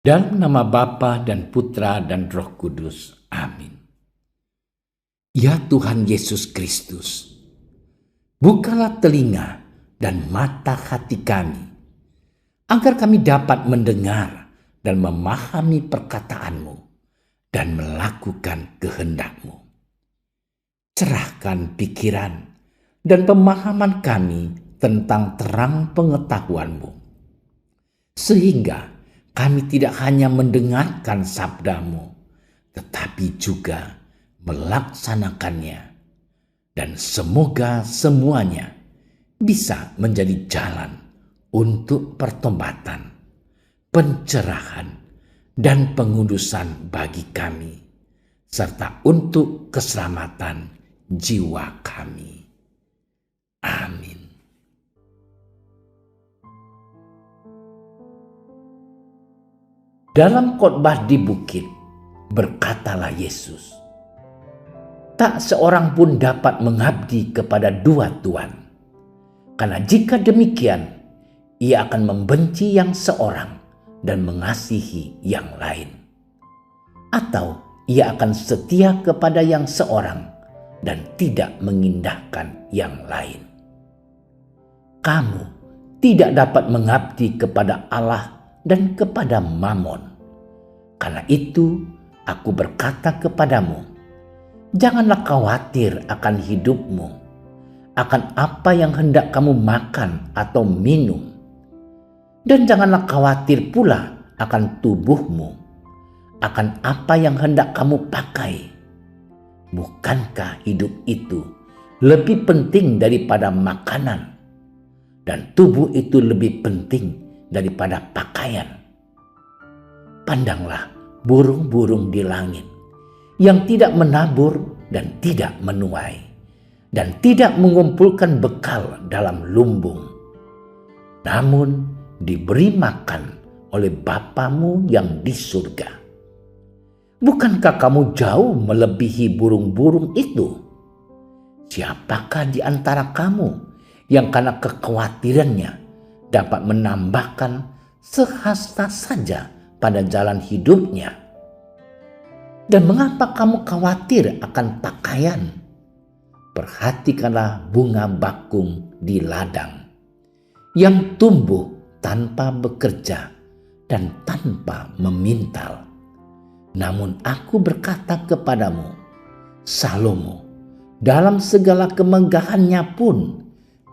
Dalam nama Bapa dan Putra dan Roh Kudus. Amin. Ya Tuhan Yesus Kristus, bukalah telinga dan mata hati kami, agar kami dapat mendengar dan memahami perkataanmu dan melakukan kehendak-Mu. Cerahkan pikiran dan pemahaman kami tentang terang pengetahuan-Mu, sehingga kami tidak hanya mendengarkan sabda-Mu, tetapi juga melaksanakannya. Dan semoga semuanya bisa menjadi jalan untuk pertobatan, pencerahan, dan pengudusan bagi kami, serta untuk keselamatan jiwa kami. Amin. Dalam khotbah di bukit, berkatalah Yesus, "Tak seorang pun dapat mengabdi kepada dua tuan, karena jika demikian, ia akan membenci yang seorang dan mengasihi yang lain. Atau ia akan setia kepada yang seorang dan tidak mengindahkan yang lain. Kamu tidak dapat mengabdi kepada Allah dan kepada Mamon. Karena itu aku berkata kepadamu, janganlah khawatir akan hidupmu, akan apa yang hendak kamu makan atau minum. Dan janganlah khawatir pula akan tubuhmu, akan apa yang hendak kamu pakai. Bukankah hidup itu lebih penting daripada makanan, dan tubuh itu lebih penting daripada pakaian? Pandanglah burung-burung di langit yang tidak menabur dan tidak menuai dan tidak mengumpulkan bekal dalam lumbung, namun diberi makan oleh Bapamu yang di surga. Bukankah kamu jauh melebihi burung-burung itu? Siapakah di antara kamu yang karena kekhawatirannya dapat menambahkan sehasta saja pada jalan hidupnya? Dan mengapa kamu khawatir akan pakaian? Perhatikanlah bunga bakung di ladang, yang tumbuh tanpa bekerja dan tanpa memintal. Namun aku berkata kepadamu, Salomo dalam segala kemegahannya pun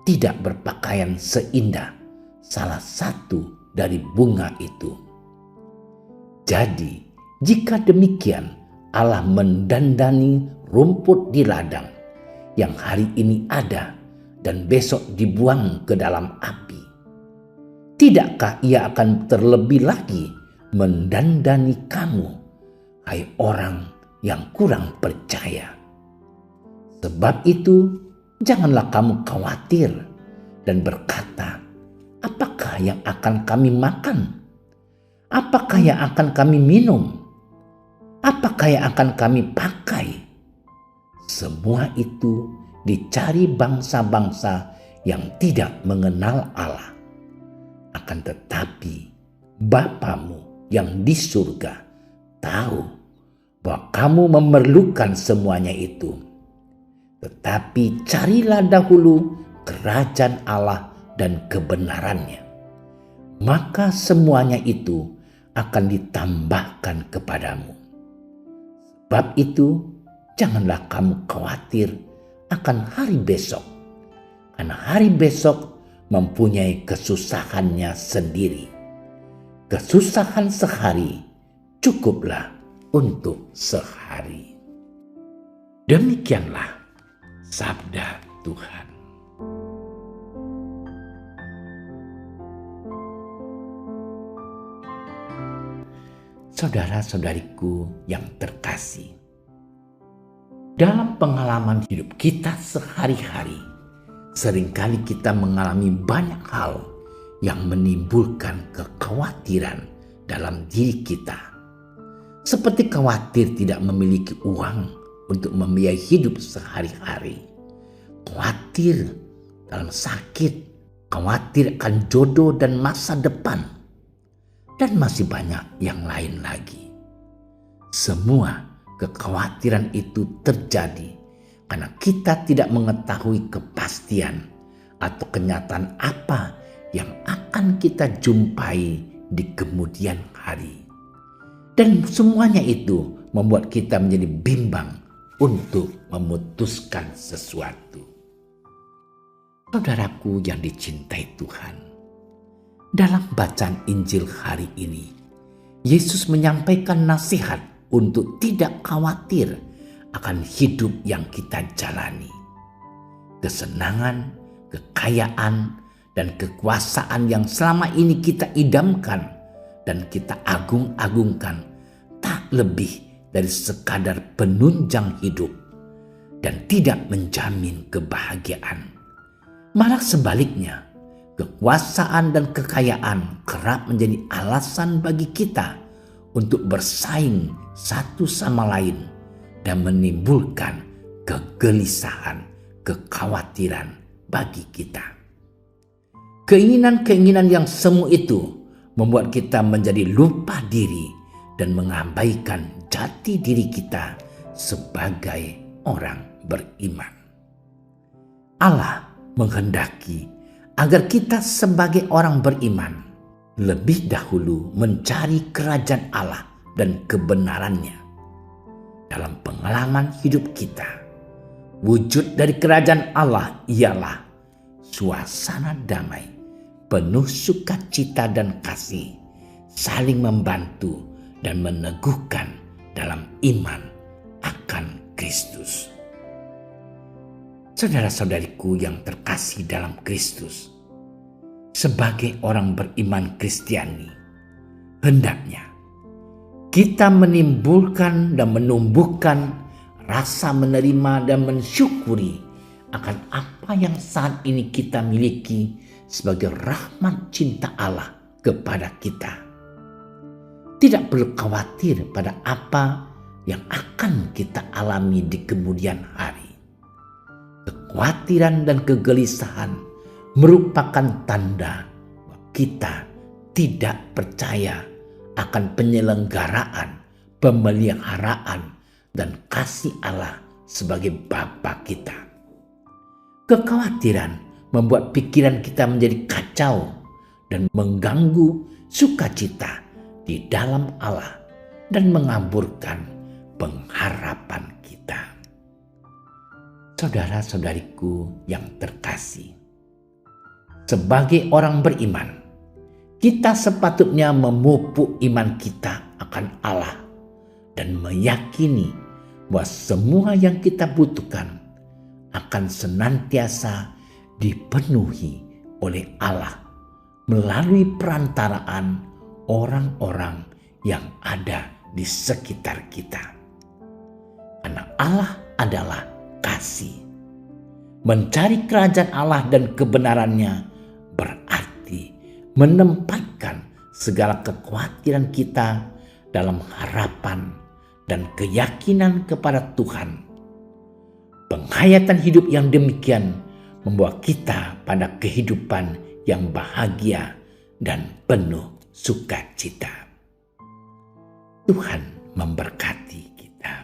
tidak berpakaian seindah salah satu dari bunga itu. Jadi jika demikian Allah mendandani rumput di ladang yang hari ini ada dan besok dibuang ke dalam api, tidakkah ia akan terlebih lagi mendandani kamu, hai orang yang kurang percaya? Sebab itu janganlah kamu khawatir dan berkata, apakah yang akan kami makan? Apakah yang akan kami minum? Apakah yang akan kami pakai? Semua itu dicari bangsa-bangsa yang tidak mengenal Allah. Akan tetapi Bapamu yang di surga tahu bahwa kamu memerlukan semuanya itu. Tetapi carilah dahulu kerajaan Allah dan kebenarannya, maka semuanya itu akan ditambahkan kepadamu. Sebab itu janganlah kamu khawatir akan hari besok, karena hari besok mempunyai kesusahannya sendiri. Kesusahan sehari cukuplah untuk sehari. Demikianlah sabda Tuhan. Saudara-saudariku yang terkasih, dalam pengalaman hidup kita sehari-hari, seringkali kita mengalami banyak hal yang menimbulkan kekhawatiran dalam diri kita. Seperti khawatir tidak memiliki uang untuk membiayai hidup sehari-hari, khawatir dalam sakit, khawatir akan jodoh dan masa depan. dan masih banyak yang lain lagi. Semua kekhawatiran itu terjadi karena kita tidak mengetahui kepastian atau kenyataan apa yang akan kita jumpai di kemudian hari. Dan semuanya itu membuat kita menjadi bimbang untuk memutuskan sesuatu. Saudaraku yang dicintai Tuhan, dalam bacaan Injil hari ini, Yesus menyampaikan nasihat untuk tidak khawatir akan hidup yang kita jalani. Kesenangan, kekayaan, dan kekuasaan yang selama ini kita idamkan dan kita agung-agungkan tak lebih dari sekadar penunjang hidup dan tidak menjamin kebahagiaan. Malah sebaliknya, kekuasaan dan kekayaan kerap menjadi alasan bagi kita untuk bersaing satu sama lain dan menimbulkan kegelisahan, kekhawatiran bagi kita. Keinginan-keinginan yang semu itu membuat kita menjadi lupa diri dan mengabaikan jati diri kita sebagai orang beriman. Allah menghendaki agar kita sebagai orang beriman lebih dahulu mencari kerajaan Allah dan kebenarannya. Dalam pengalaman hidup kita, wujud dari kerajaan Allah ialah suasana damai, penuh sukacita dan kasih, saling membantu dan meneguhkan dalam iman akan Kristus. Saudara-saudariku yang terkasih dalam Kristus, sebagai orang beriman Kristiani, hendaknya kita menimbulkan dan menumbuhkan rasa menerima dan mensyukuri akan apa yang saat ini kita miliki sebagai rahmat cinta Allah kepada kita. Tidak perlu khawatir pada apa yang akan kita alami di kemudian hari. Kekhawatiran dan kegelisahan merupakan tanda bahwa kita tidak percaya akan penyelenggaraan, pemeliharaan, dan kasih Allah sebagai Bapa kita. Kekhawatiran membuat pikiran kita menjadi kacau dan mengganggu sukacita di dalam Allah dan mengaburkan pengharapan kita. Saudara-saudariku yang terkasih, sebagai orang beriman, kita sepatutnya memupuk iman kita akan Allah dan meyakini bahwa semua yang kita butuhkan akan senantiasa dipenuhi oleh Allah melalui perantaraan orang-orang yang ada di sekitar kita. Karena Allah adalah kasih. Mencari kerajaan Allah dan kebenarannya berarti menempatkan segala kekhawatiran kita dalam harapan dan keyakinan kepada Tuhan. Penghayatan hidup yang demikian membawa kita pada kehidupan yang bahagia dan penuh sukacita. Tuhan memberkati kita.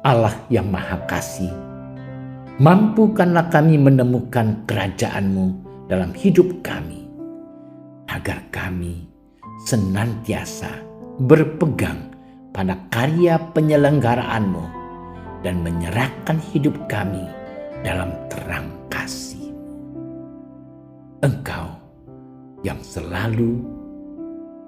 Allah yang Maha Kasih, mampukanlah kami menemukan kerajaan-Mu dalam hidup kami, agar kami senantiasa berpegang pada karya penyelenggaraan-Mu dan menyerahkan hidup kami dalam terang kasih. Engkau yang selalu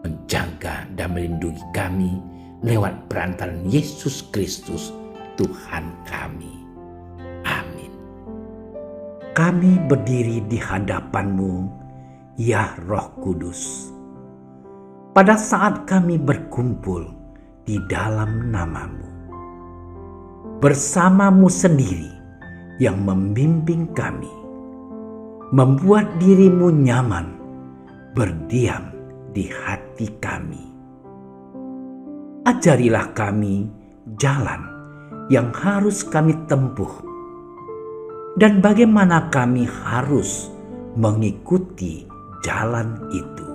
menjaga dan melindungi kami lewat perantaran Yesus Kristus, Tuhan kami. Amin. Kami berdiri di hadapan-Mu, ya Roh Kudus, pada saat kami berkumpul di dalam nama-Mu. Bersama-Mu sendiri yang membimbing kami, membuat diri-Mu nyaman berdiam di hati kami. Ajarilah kami jalan yang harus kami tempuh dan bagaimana kami harus mengikuti jalan itu.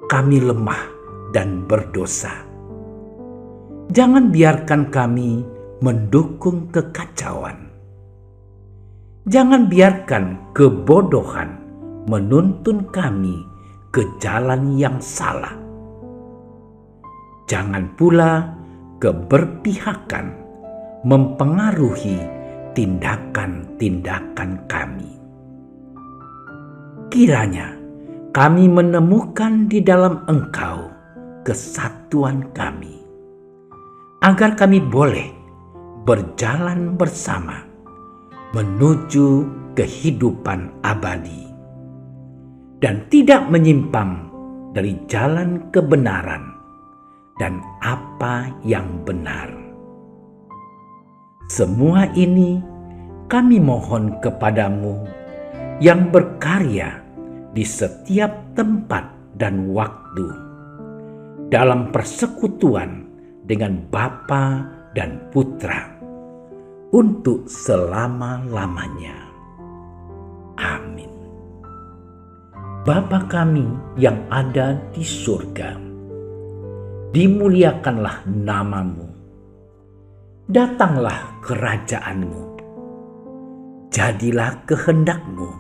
Kami lemah dan berdosa. Jangan biarkan kami mendukung kekacauan. Jangan biarkan kebodohan menuntun kami ke jalan yang salah. Jangan pula keberpihakan mempengaruhi tindakan-tindakan kami. Kiranya kami menemukan di dalam Engkau kesatuan kami, agar kami boleh berjalan bersama menuju kehidupan abadi dan tidak menyimpang dari jalan kebenaran dan apa yang benar. Semua ini kami mohon kepadamu yang berkarya di setiap tempat dan waktu dalam persekutuan dengan Bapa dan Putra untuk selama-lamanya. Amin. Bapa kami yang ada di surga, dimuliakanlah namamu. Datanglah kerajaanmu. Jadilah kehendakmu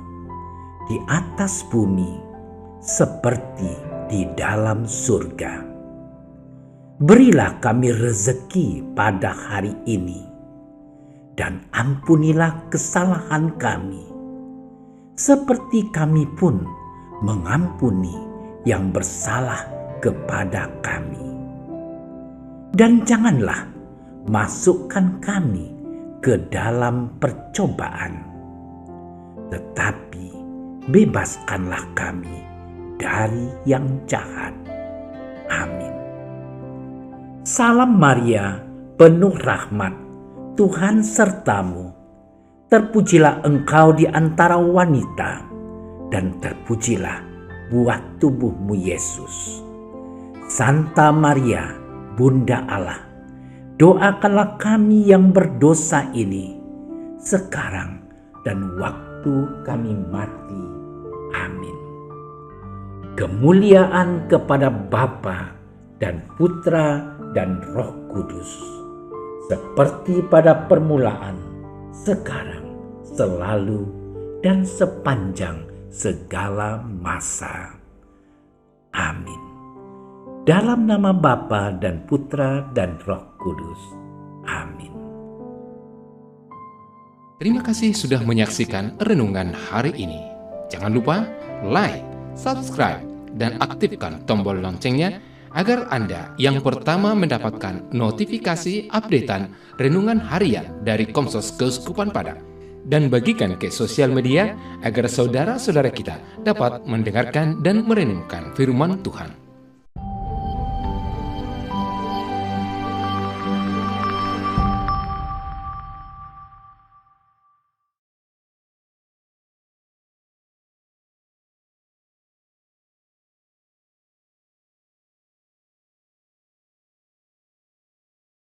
di atas bumi seperti di dalam surga. Berilah kami rezeki pada hari ini, dan ampunilah kesalahan kami, seperti kami pun mengampuni yang bersalah kepada kami. Dan janganlah masukkan kami ke dalam percobaan, tetapi bebaskanlah kami dari yang jahat. Amin. Salam Maria, penuh rahmat, Tuhan sertamu. Terpujilah engkau di antara wanita, dan terpujilah buah tubuhmu Yesus. Santa Maria, Bunda Allah, doakanlah kami yang berdosa ini, sekarang dan waktu kami mati. Amin. Kemuliaan kepada Bapa dan Putra dan Roh Kudus, seperti pada permulaan, sekarang, selalu, dan sepanjang segala masa. Amin. Dalam nama Bapa dan Putra dan Roh Kudus. Amin. Terima kasih sudah menyaksikan renungan hari ini. Jangan lupa like, subscribe, dan aktifkan tombol loncengnya agar Anda yang pertama mendapatkan notifikasi updatean renungan harian dari Komsos Keuskupan Padang. Dan bagikan ke sosial media agar saudara-saudara kita dapat mendengarkan dan merenungkan firman Tuhan.